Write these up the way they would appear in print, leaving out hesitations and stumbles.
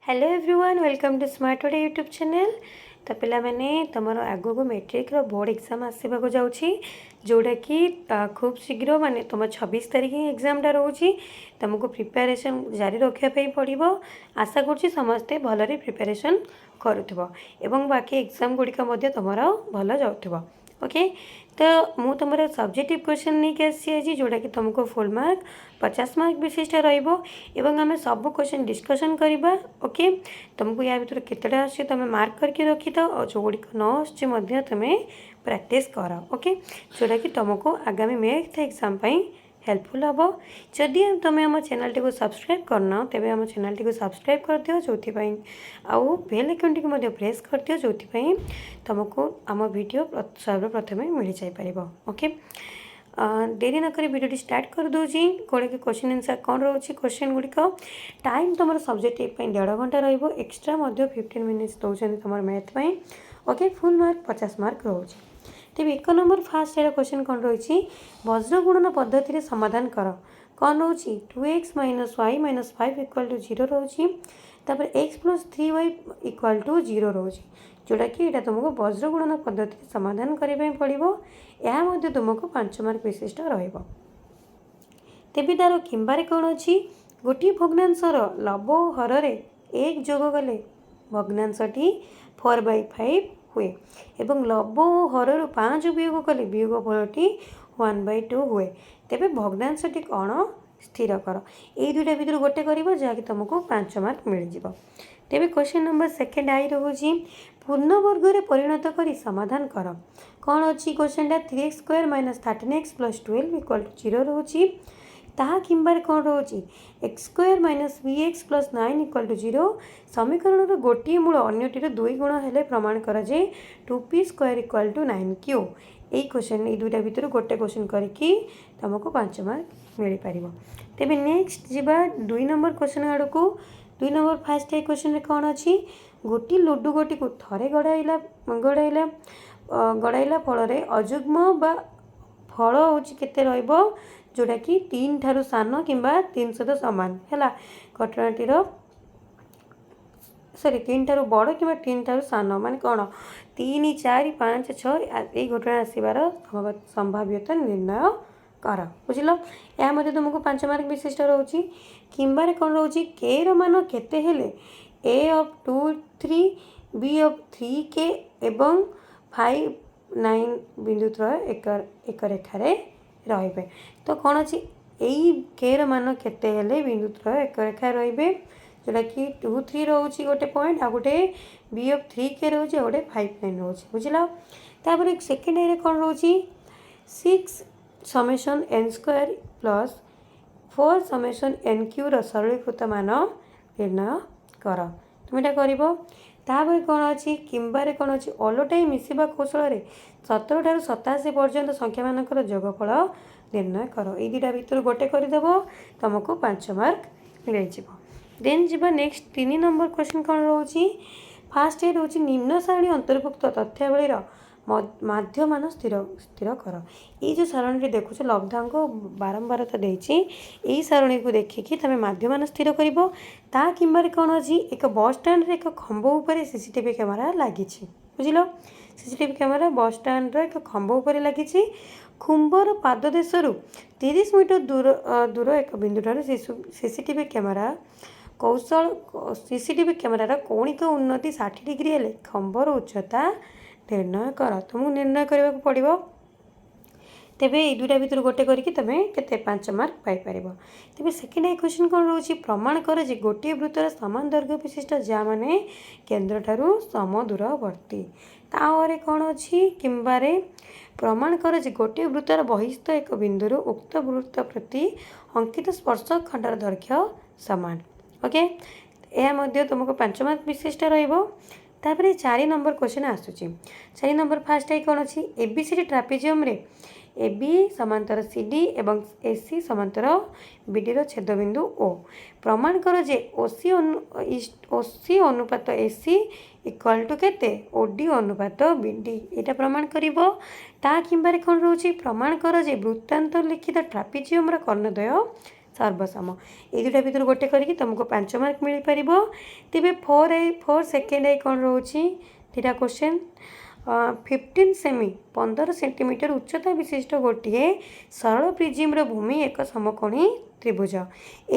Hello everyone welcome to smart ओडे YouTube channel. तो पिला मैंने तुम आगो को मैट्रिक बोर्ड एग्जाम आसवाक जाऊँगी जोटा कि खूब शीघ्र माने तुम 26 तारीख ही एग्जामटा रोचे तुमको प्रिपेरेसन जारी रखापी पड़ो। आशा करुँच समस्ते भलरे प्रिपेरेसन करुव एवं बाकी एग्जाम गुड़िक तुम भल जाऊँ। ओके तो मु तुम सब्जेक्टिव क्वेश्चन नहीं कि आसी जोटा कि तुमको फुल मार्क 50 मार्क विशिष्ट रही आम सब क्वेश्चन डिस्कसन करवा। ओके तुमको या भर केतटा आस तुम मार्क करके रखी था और जो गुड़िक न आसे तुम्हें प्रैक्टिस कर। ओके जोटा कि तुमको आगामी मैथ एग्जाम हेल्पफुल हम। जदि तुम आम चैनल टी को सब्सक्राइब करना तेज आम चैनल टी को सब्सक्राइब कर दियो जो आउ बेल आइकन टी प्रेस कर दियो जो तुमको आम वीडियो सर्वप्रथम मिल जापर। ओके देरी नक वीडियो स्टार्ट कर दूसरी कौन कि क्वेश्चन आंसर कौन रोचे क्वेश्चन गुड़िक टाइम तुम सब्जेक्ट 1.5 घंटा एक्सट्रा 15 मिनिट्स दौरान तुम math. Okay full mark 50 mark रोचे। तेज 1 नंबर फास्ट यार क्वेश्चन कौन रही वज्र गुणन पद्धति समाधान कर कौन रोचे 2x - y - 5 = 0 रोचे x + 3y = 0 रोचे जोटा कि यहाँ तुमको वज्र गुणन पद्धति समाधान करने पड़ो। यह तुमको 5 मार्क विशिष्ट तेज तार किंबारे कौन अच्छी गोटे भग्नांशर लव हर 1 जोग कले भग्नांशटी 4/5 हुए एवं लव हर 5 वियोग कले वियोगफलटी 1/2 हुए। तेबे भग्नांशटी कौन स्थिर कर ये दुईटा भर गोटे कर जहाँकि तुमको 5 मार्क मिल जाए। तेबे क्वेश्चन नंबर सेकेंड आई रोचे पूर्ण वर्ग में परिणत कर समाधान कर कौन अच्छी क्वेश्चन 3x² - 13x + 12 = 0 रोचे ताहा किंबारे कौन रोचे x² - bx + 9 = 0 समीकरण गोटे मूल अन्यटीर 2 गुण हेले प्रमाण कर 2p² = 9q। यही क्वेश्चन ये दुईटा भर गोटे क्वेश्चन करके तुमको 5 मार्क मिल पार। तेज नेक्स्ट जीवा 2 नंबर क्वेश्चन आड़ को 2 नंबर फास्ट ए क्वेश्चन कौन अच्छी गोटी लुडु गोटी को थे गड़ाइला फल अजुग्म बा फल हूँ केते जोटा कि 3 ठारू सान कि 3 सहित सामान है घटनाटीर सॉरी 3 ठारू बड़ कि 3 ठारू सान मान कौन 3 4 5 6 ये घटना आसबार संभाव्यता निर्णय कर बुझल। यह तुमको 5 मार्क विशिष्ट रोचे किंबारे कौन रोचे के मान केते हेले a/2 3 b/3k एवं 5 9 बिंदु एक रेखार रे तो कौन अच्छी यही के मान केते हेले बिंदु एक रेखा रे जोटा कि 2 3 रोचे गोटे पॉइंट आ गोटे b/3k रोचे गोटे 5 9 रोचे बुझल। तापर सेकेंड ए कौन रोचे 6 समेसन n² + 4 समेसन nq सरलीकृत मान निर्णय कर तुम यहाँ कर कौन अच्छी किंबारे कौन अच्छी ओलटाई मिसवा कौशल 17 ठारू 87 पर्यंत संख्या मानकर जोगफल निर्णय कर ये दुटा भर गोटे करदेव तुमको 5 मार्क मिल जाए। देन जीवा नेक्स्ट 3 नंबर क्वेश्चन कौन रोचे फास्ट ये रोचे निम्न सारणी अंतर्भुक्त तथ्यावलीर माध्य मान स्थिर स्थिर कर ये जो सारणी देखुच लब्धांक बारंबार तो देती यही सारणी को देखिकी तुम माध्य मान स्थिर कर किंबारे कौन अच्छी एक बस स्टाण्ड एक खंभ उपर सीसीटीवी कैमेरा लगी बुझल। सीसीटीवी कैमेरा बस स्टाण्ड एक खंभ उपर लगी खुंबर पाददेश 30 मीटर दूर एक बिंदु ठार सीसीटीवी कैमेरा कौशल सीसीटीवी कैमेरार कौणिक उन्नति 60 डिग्री हेले खंबर उच्चता निर्णय कर तुमको निर्णय करने को पड़ो। तेबे ये दुईटा भर गोटे करके तुम्हें केते 5 मार्क पाइपर। तेज सेकेंड ए क्वेश्चन कौन रोचे प्रमाण कर जे गोटे वृत्तर समान दैर्घ्य विशिष्ट जहाँ मैंने केन्द्र ठारू सम दूरवर्ती तावर कौन अच्छी किंबारे प्रमाण कर जे गोटे वृत्तर बहिस्थ एक बिंदु उक्त वृत्त प्रति अंकित स्पर्श खंडर दैर्घ्य सामान। ओके यह तुमको 5 मार्क विशिष्ट तापर 4 नंबर क्वेश्चन आसूची 4 नंबर फास्ट है कौन अच्छी एबीसीडी ट्रापेजियम रे AB समांतर CD एवं AC समांतर BD छेदबिंदु O प्रमाण कर जे OC अनुपात AC = केते OD अनुपात BD यहाँ प्रमाण कर किंबारे कौन रोचे प्रमाण कर जे वृत्तांत लिखित ट्रापेजियम कर्णद्वय ସର୍ବସମ। ଏଇ ଦୁଇଟା ଭିତରୁ ଗୋଟେ କରିକି ତୁମକୁ 5 ମାର୍କ ମିଳିପାରିବ। ତେବେ 4 ସେକେଣ୍ଡ ଆଇ କ'ଣ ରହୁଛି ଦୁଇଟା କ୍ୱେଶ୍ଚନ୍। 15 ସେମି 15 ସେଣ୍ଟିମିଟର ଉଚ୍ଚତା ବିଶିଷ୍ଟ ଗୋଟିଏ ସରଳ ପ୍ରିଜିମ୍ର ଭୂମି ଏକ ସମକୋଣୀ ତ୍ରିଭୁଜ।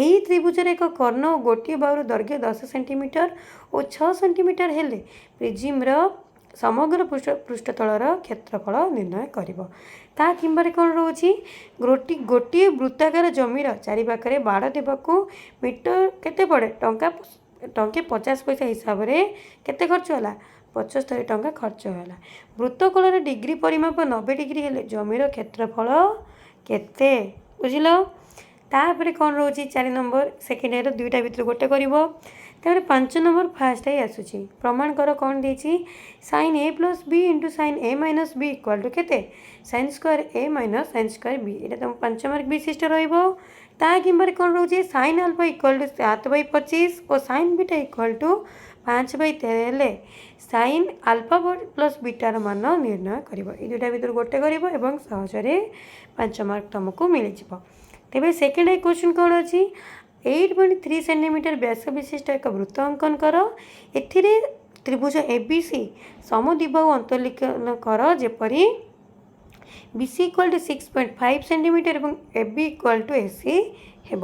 ଏହି ତ୍ରିଭୁଜର ଏକ କର୍ଣ୍ଣ ଓ ଗୋଟିଏ ବାହୁର ଦୈର୍ଘ୍ୟ 10 ସେଣ୍ଟିମିଟର ଓ 6 ସେଣ୍ଟିମିଟର ହେଲେ ପ୍ରିଜିମ୍ର ସମଗ୍ର ପୃଷ୍ଠତଳର କ୍ଷେତ୍ରଫଳ ନିର୍ଣ୍ଣୟ କରିବ। ତା କିମ୍ବାରେ କ'ଣ ରହୁଛି ଗୋଟିଏ ବୃତ୍ତାକାର ଜମିର ଚାରିପାଖରେ ବାଡ଼ ଦେବାକୁ ମିଟର କେତେ ପଡ଼େ ଟଙ୍କେ 50 ପଇସା ହିସାବରେ କେତେ ଖର୍ଚ୍ଚ ହେଲା 75 ଟଙ୍କା ଖର୍ଚ୍ଚ ହେଲା। ବୃତ୍ତକୋଣର ଡିଗ୍ରୀ ପରିମାପ 90 ଡିଗ୍ରୀ ହେଲେ ଜମିର କ୍ଷେତ୍ରଫଳ କେତେ ବୁଝିଲ। ତାପରେ କ'ଣ ରହୁଛି 4 ନମ୍ବର ସେକେଣ୍ଡ ଇୟର ଦୁଇଟା ଭିତରୁ ଗୋଟେ କରିବ। ତାପରେ 5 ନମ୍ବର ଫାର୍ଷ୍ଟ ଆଇ ଆସୁଛି ପ୍ରମାଣ କର କ'ଣ ଦେଇଛି sin a + b × sin a - b = କେତେ sin square a - sin square b। ଏଇଟା ତୁମ 5 ମାର୍କ ବିଶିଷ୍ଟ ରହିବ। ତା କିମ୍ବାରେ କ'ଣ ରହୁଛି sin α = 7/25 ଓ sin β = 5/13 ହେଲେ sin α + βର ମାନ ନିର୍ଣ୍ଣୟ କରିବ। ଏଇ ଦୁଇଟା ଭିତରୁ ଗୋଟେ କରିବ ଏବଂ ସହଜରେ 5 ମାର୍କ ତୁମକୁ ମିଳିଯିବ। ତେବେ ସେକେଣ୍ଡ ଆଇ କ୍ୱେଶ୍ଚନ୍ କ'ଣ ଅଛି 8.3 ସେଣ୍ଟିମିଟର ବ୍ୟାସ ବିଶିଷ୍ଟ ଏକ ବୃତ୍ତ ଅଙ୍କନ କର। ଏଥିରେ ତ୍ରିଭୁଜ ABC ସମଦ୍ୱିବାହୁ ଅନ୍ତର୍ଲିଖନ କର ଯେପରି BC = 6.5 ସେଣ୍ଟିମିଟର ଏବଂ AB = AC ହେବ।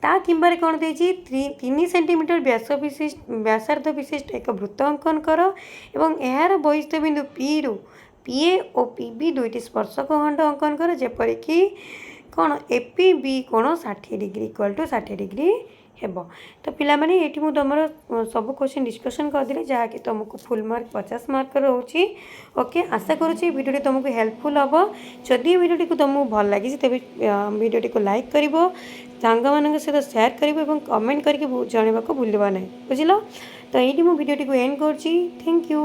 ତା କିମ୍ବାରେ କ'ଣ ଦେଇଛି 3 ସେଣ୍ଟିମିଟର ବ୍ୟାସାର୍ଦ୍ଧ ବିଶିଷ୍ଟ ଏକ ବୃତ୍ତ ଅଙ୍କନ କର ଏବଂ ଏହାର ବହିସ୍ଥ ବିନ୍ଦୁ Pରୁ PA ଓ PB ଦୁଇଟି ସ୍ପର୍ଶକ ଖଣ୍ଡ ଅଙ୍କନ କର ଯେପରିକି କ'ଣ APB କୋଣ 60 ଡିଗ୍ରୀ = 60 ଡିଗ୍ରୀ ହେବ। ତ ପିଲାମାନେ ଏଇଠି ମୁଁ ତୁମର ସବୁ କ୍ୱେଶ୍ଚନ୍ ଡିସ୍କସନ୍ କରିଦେଲି ଯାହାକି ତୁମକୁ ଫୁଲ୍ ମାର୍କ 50 ମାର୍କ ରହୁଛି। ଓକେ ଆଶା କରୁଛି ଏ ଭିଡ଼ିଓଟି ତୁମକୁ ହେଲ୍ପଫୁଲ୍ ହେବ। ଯଦି ଏ ଭିଡ଼ିଓଟିକୁ ତୁମକୁ ଭଲ ଲାଗିଛି ତେବେ ଭିଡ଼ିଓଟିକୁ ଲାଇକ୍ କରିବ ସାଙ୍ଗମାନଙ୍କ ସହିତ ସେୟାର କରିବ ଏବଂ କମେଣ୍ଟ କରିକି ଜଣାଇବାକୁ ଭୁଲିବ ନାହିଁ ବୁଝିଲ। ତ ଏଇଠି ମୁଁ ଭିଡ଼ିଓଟିକୁ ଏଣ୍ଡ କରୁଛି। Thank you.